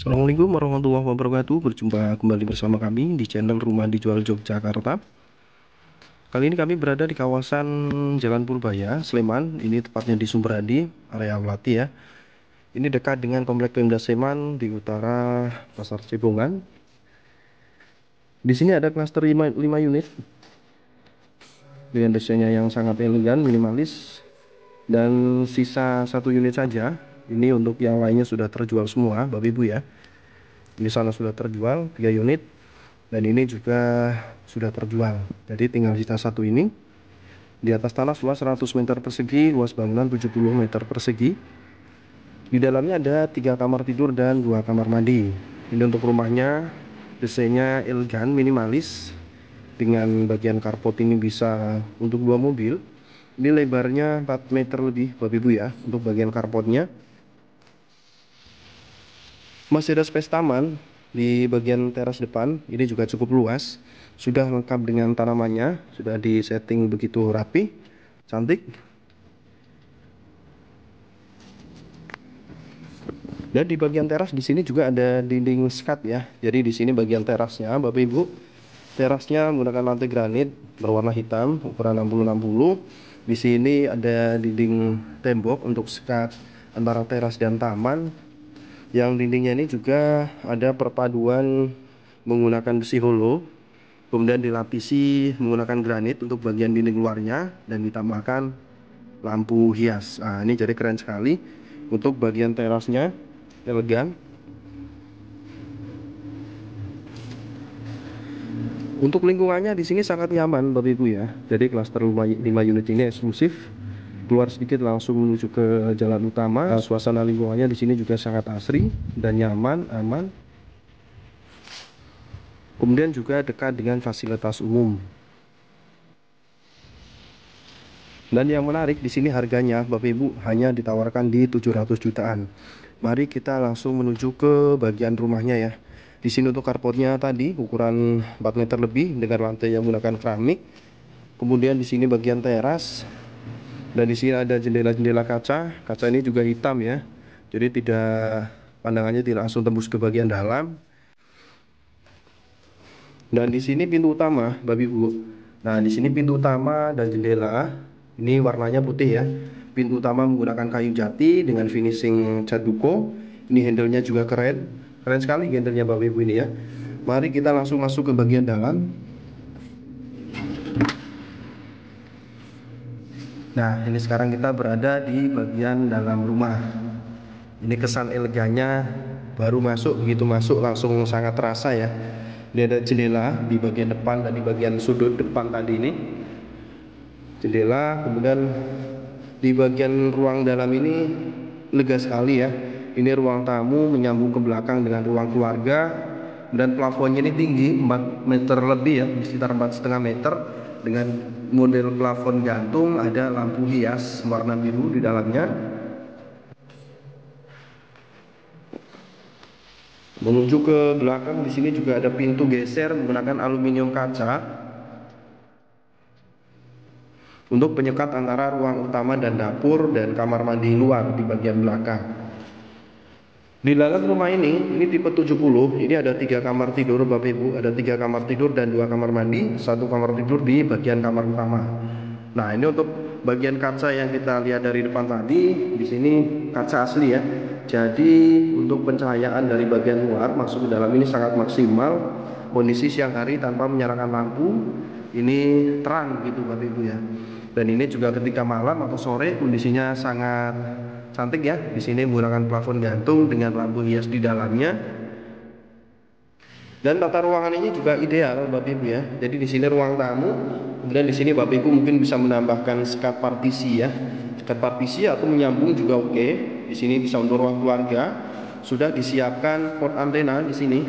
Assalamualaikum warahmatullahi wabarakatuh. Berjumpa kembali bersama kami di channel Rumah Dijual Yogyakarta. Kali ini kami berada di kawasan Jalan Purbaya, Sleman. Ini tepatnya di Sumberadi, area Melati ya. Ini dekat dengan Komplek Pemda Sleman di utara Pasar Cebongan. Di sini ada klaster 5 unit dengan desainnya yang sangat elegan, minimalis, dan sisa 1 unit saja. Ini untuk yang lainnya sudah terjual semua, Bapak Ibu ya. Di sana sudah terjual 3 unit dan ini juga sudah terjual. Jadi tinggal sisa 1 ini. Di atas tanah luas 100 meter persegi, luas bangunan 70 meter persegi. Di dalamnya ada 3 kamar tidur dan 2 kamar mandi. Ini untuk rumahnya, desainnya elegan, minimalis, dengan bagian carport ini bisa untuk 2 mobil. Ini lebarnya 4 meter lebih Bapak Ibu ya, untuk bagian carportnya. Masih ada space taman di bagian teras depan. Ini juga cukup luas, sudah lengkap dengan tanamannya, sudah di setting begitu rapi, cantik. Dan di bagian teras di sini juga ada dinding skat ya. Jadi di sini bagian terasnya Bapak Ibu, terasnya menggunakan lantai granit berwarna hitam ukuran 60-60. Di sini ada dinding tembok untuk skat antara teras dan taman. Yang dindingnya ini juga ada perpaduan menggunakan besi holo, kemudian dilapisi menggunakan granit untuk bagian dinding luarnya dan ditambahkan lampu hias. Nah, ini jadi keren sekali untuk bagian terasnya, elegan. Untuk lingkungannya di sini sangat nyaman Bapak Ibu ya. Jadi klaster 5 unit ini eksklusif. Keluar sedikit langsung menuju ke jalan utama. Suasana lingkungannya di sini juga sangat asri dan nyaman, aman. Kemudian juga dekat dengan fasilitas umum. Dan yang menarik di sini harganya Bapak Ibu hanya ditawarkan di 700 jutaan. Mari kita langsung menuju ke bagian rumahnya ya. Di sini untuk carportnya tadi ukuran 4 meter lebih dengan lantai yang menggunakan keramik. Kemudian di sini bagian teras. Dan di sini ada jendela-jendela kaca. Kaca ini juga hitam ya. Jadi pandangannya tidak langsung tembus ke bagian dalam. Dan di sini pintu utama, Bapak Ibu. Nah, di sini pintu utama dan jendela ini warnanya putih ya. Pintu utama menggunakan kayu jati dengan finishing cat duko. Ini handle-nya juga keren. Keren sekali handle-nya Bapak Ibu ini ya. Mari kita langsung masuk ke bagian dalam. Nah, ini sekarang kita berada di bagian dalam rumah. Ini kesan elegannya baru masuk, begitu masuk langsung sangat terasa ya. Ini ada jendela di bagian depan dan di bagian sudut depan tadi ini. Jendela, kemudian di bagian ruang dalam ini lega sekali ya. Ini ruang tamu menyambung ke belakang dengan ruang keluarga. Dan plafonnya ini tinggi 4 meter lebih ya, sekitar 4,5 meter. Dengan model plafon gantung, ada lampu hias warna biru di dalamnya. Menuju ke belakang di sini juga ada pintu geser menggunakan aluminium kaca untuk penyekat antara ruang utama dan dapur dan kamar mandi luar di bagian belakang. Di dalam rumah ini tipe 70. Ini ada 3 kamar tidur Bapak Ibu, ada 3 kamar tidur dan 2 kamar mandi, 1 kamar tidur di bagian kamar utama. Nah, ini untuk bagian kaca yang kita lihat dari depan tadi, di sini kaca asli ya. Jadi untuk pencahayaan dari bagian luar masuk ke dalam ini sangat maksimal. Kondisi siang hari tanpa menyalakan lampu, ini terang gitu Bapak Ibu ya. Dan ini juga ketika malam atau sore kondisinya sangat cantik ya. Di sini menggunakan plafon gantung dengan lampu hias di dalamnya. Dan tata ruangan ini juga ideal Bapak Ibu ya. Jadi di sini ruang tamu, kemudian di sini Bapak Ibu mungkin bisa menambahkan sekat partisi ya. Sekat partisi atau menyambung juga oke. Di sini bisa untuk ruang keluarga. Sudah disiapkan port antena di sini.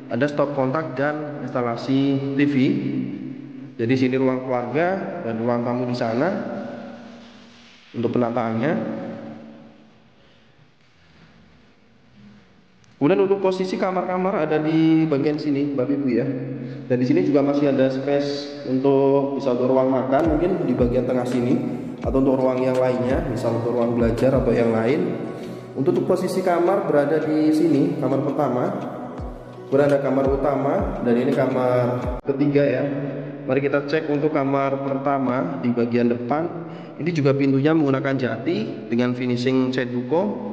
Ada stop kontak dan instalasi TV. Jadi sini ruang keluarga dan ruang tamu di sana untuk penataannya. Kemudian untuk posisi kamar-kamar ada di bagian sini Bapak Ibu ya. Dan di sini juga masih ada space untuk bisa untuk ruang makan mungkin di bagian tengah sini, atau untuk ruang yang lainnya, misal untuk ruang belajar atau yang lain. Untuk posisi kamar berada di sini, kamar pertama. Berada kamar utama dan ini kamar ketiga ya. Mari kita cek untuk kamar pertama di bagian depan. Ini juga pintunya menggunakan jati dengan finishing cat duko.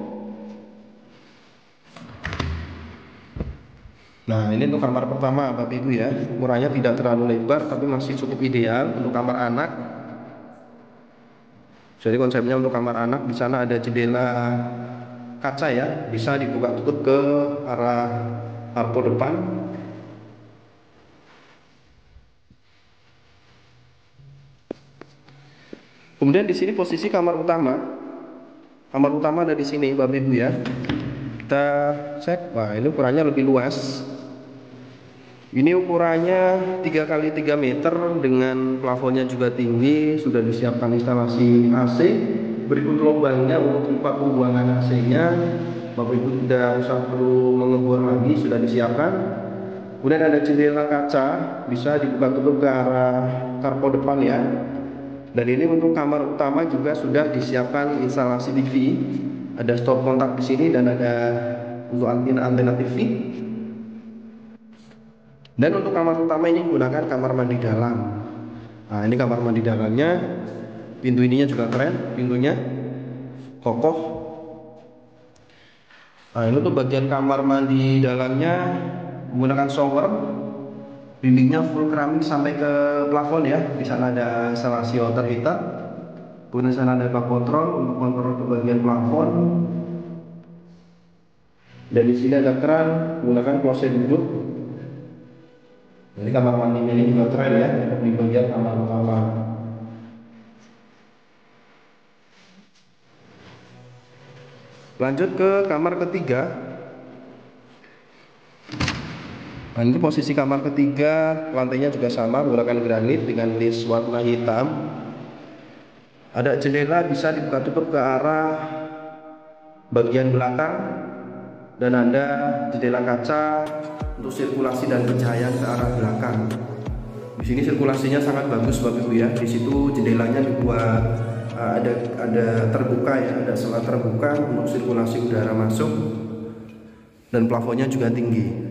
Nah, ini untuk kamar pertama Bapak Ibu ya. Ukurannya tidak terlalu lebar tapi masih cukup ideal untuk kamar anak. Jadi konsepnya untuk kamar anak, di sana ada jendela kaca ya, bisa dibuka tutup ke arah arpo depan. Kemudian di sini posisi kamar utama. Kamar utama ada di sini Bapak Ibu ya. Kita cek, wah ini ukurannya lebih luas. Ini ukurannya 3x3 meter dengan plafonnya juga tinggi, sudah disiapkan instalasi AC. Berikut lubangnya untuk tempat pembuangan AC-nya. Bapak Ibu tidak usah perlu mengebor lagi, sudah disiapkan. Kemudian ada jendela kaca, bisa dibuka tutup ke arah karpo depan ya. Dan ini untuk kamar utama juga sudah disiapkan instalasi TV. Ada stop kontak di sini dan ada untuk antena TV. Dan untuk kamar utama ini menggunakan kamar mandi dalam. Nah, ini kamar mandi dalamnya. Pintu ininya juga keren, pintunya kokoh. Nah, ini tuh bagian kamar mandi dalamnya menggunakan shower. Dindingnya full keramik sampai ke plafon ya. Di sana ada instalasi water heater. Kemudian di sana ada bak kontrol untuk kontrol ke bagian plafon. Dan di sini ada keran menggunakan kloset duduk. Jadi kamar mandinya ini juga keren ya, di bagian kamar utama. Lanjut ke kamar ketiga. Nah, ini posisi kamar ketiga, lantainya juga sama menggunakan granit dengan list warna hitam. Ada jendela bisa dibuka tutup ke arah bagian belakang dan ada jendela kaca untuk sirkulasi dan pencahayaan ke arah belakang. Di sini sirkulasinya sangat bagus Bapak Ibu ya. Di situ jendelanya dibuat ada terbuka ya, ada sela terbuka untuk sirkulasi udara masuk dan plafonnya juga tinggi.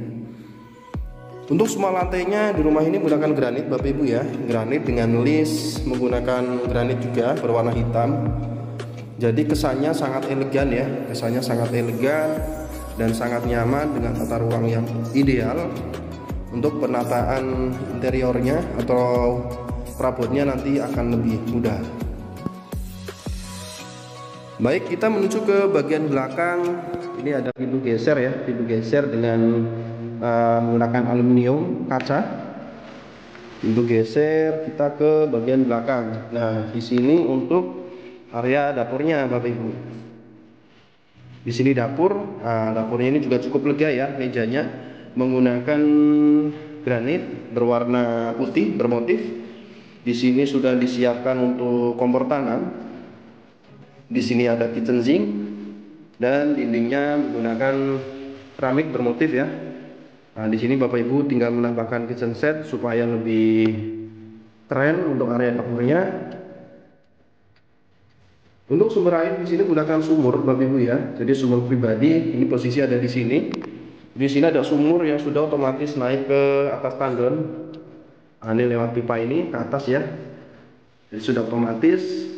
Untuk semua lantainya di rumah ini menggunakan granit Bapak Ibu ya, granit dengan list menggunakan granit juga berwarna hitam. Jadi kesannya sangat elegan ya, kesannya sangat elegan dan sangat nyaman dengan tata ruang yang ideal. Untuk penataan interiornya atau perabotnya nanti akan lebih mudah. Baik, kita menuju ke bagian belakang. Ini ada pintu geser ya, pintu geser dengan menggunakan aluminium kaca. Pintu geser, kita ke bagian belakang. Nah, di sini untuk area dapurnya Bapak Ibu. Di sini dapur. Nah, dapurnya ini juga cukup lega ya, mejanya menggunakan granit berwarna putih bermotif. Di sini sudah disiapkan untuk kompor tanam. Di sini ada kitchen sink dan dindingnya menggunakan keramik bermotif ya. Nah, di sini Bapak Ibu tinggal menambahkan kitchen set supaya lebih keren untuk area dapurnya. Untuk sumber air di sini gunakan sumur Bapak Ibu ya. Jadi sumur pribadi ini posisi ada di sini. Di sini ada sumur yang sudah otomatis naik ke atas tandon. Nah, ini lewat pipa ini ke atas ya. Jadi sudah otomatis.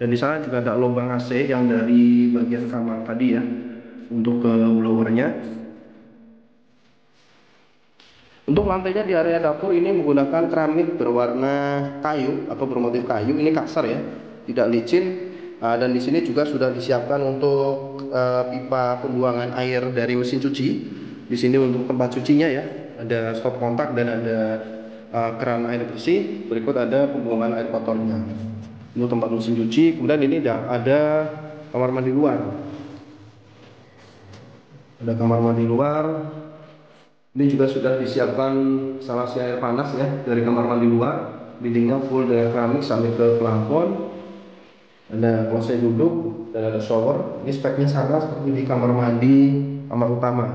Dan di sana juga ada lubang AC yang dari bagian kamar tadi ya, untuk ke blowernya. Untuk lantainya di area dapur ini menggunakan keramik berwarna kayu atau bermotif kayu. Ini kasar ya, tidak licin. Dan di sini juga sudah disiapkan untuk pipa pembuangan air dari mesin cuci. Di sini untuk tempat cucinya ya, ada stop kontak dan ada keran air bersih. Berikut ada pembuangan air kotornya. Ini tempat mesin cuci. Kemudian ini ada kamar mandi luar. Ada kamar mandi luar. Ini juga sudah disiapkan instalasi air panas ya dari kamar mandi luar. Dindingnya full dari keramik sampai ke plafon. Ada kloset duduk dan ada shower. Ini speknya sama seperti di kamar mandi kamar utama.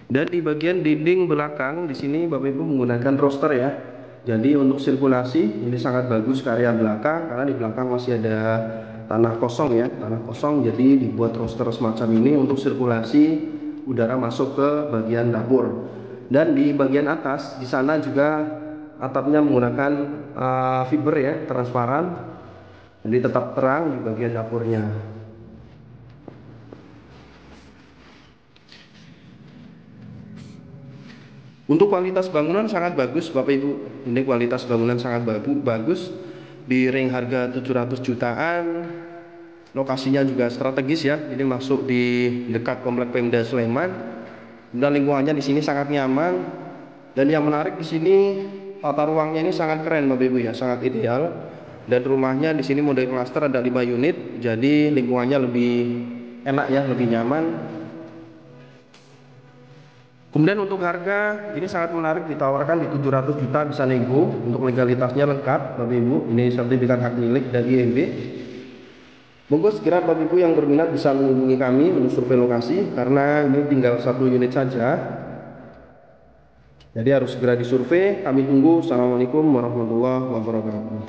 Dan di bagian dinding belakang di sini Bapak Ibu menggunakan roster ya. Jadi untuk sirkulasi ini sangat bagus ke area belakang karena di belakang masih ada tanah kosong ya, tanah kosong, jadi dibuat roster semacam ini untuk sirkulasi udara masuk ke bagian dapur. Dan di bagian atas di sana juga atapnya menggunakan fiber ya, transparan, jadi tetap terang di bagian dapurnya. Untuk kualitas bangunan sangat bagus Bapak Ibu. Ini kualitas bangunan sangat bagus. Di ring harga 700 jutaan. Lokasinya juga strategis ya. Ini masuk di dekat komplek Pemda Sleman. Dan lingkungannya di sini sangat nyaman. Dan yang menarik di sini tata ruangnya ini sangat keren Bapak Ibu ya, sangat ideal. Dan rumahnya di sini model cluster ada 5 unit. Jadi lingkungannya lebih enak ya, lebih nyaman. Kemudian untuk harga ini sangat menarik, ditawarkan di 700 juta, bisa nego. Untuk legalitasnya lengkap Bapak Ibu, ini sertifikat hak milik dan IMB. Monggo segera Bapak Ibu yang berminat bisa menghubungi kami untuk survei lokasi, karena ini tinggal 1 unit saja. Jadi harus segera disurvei. Kami tunggu. Assalamualaikum warahmatullahi wabarakatuh.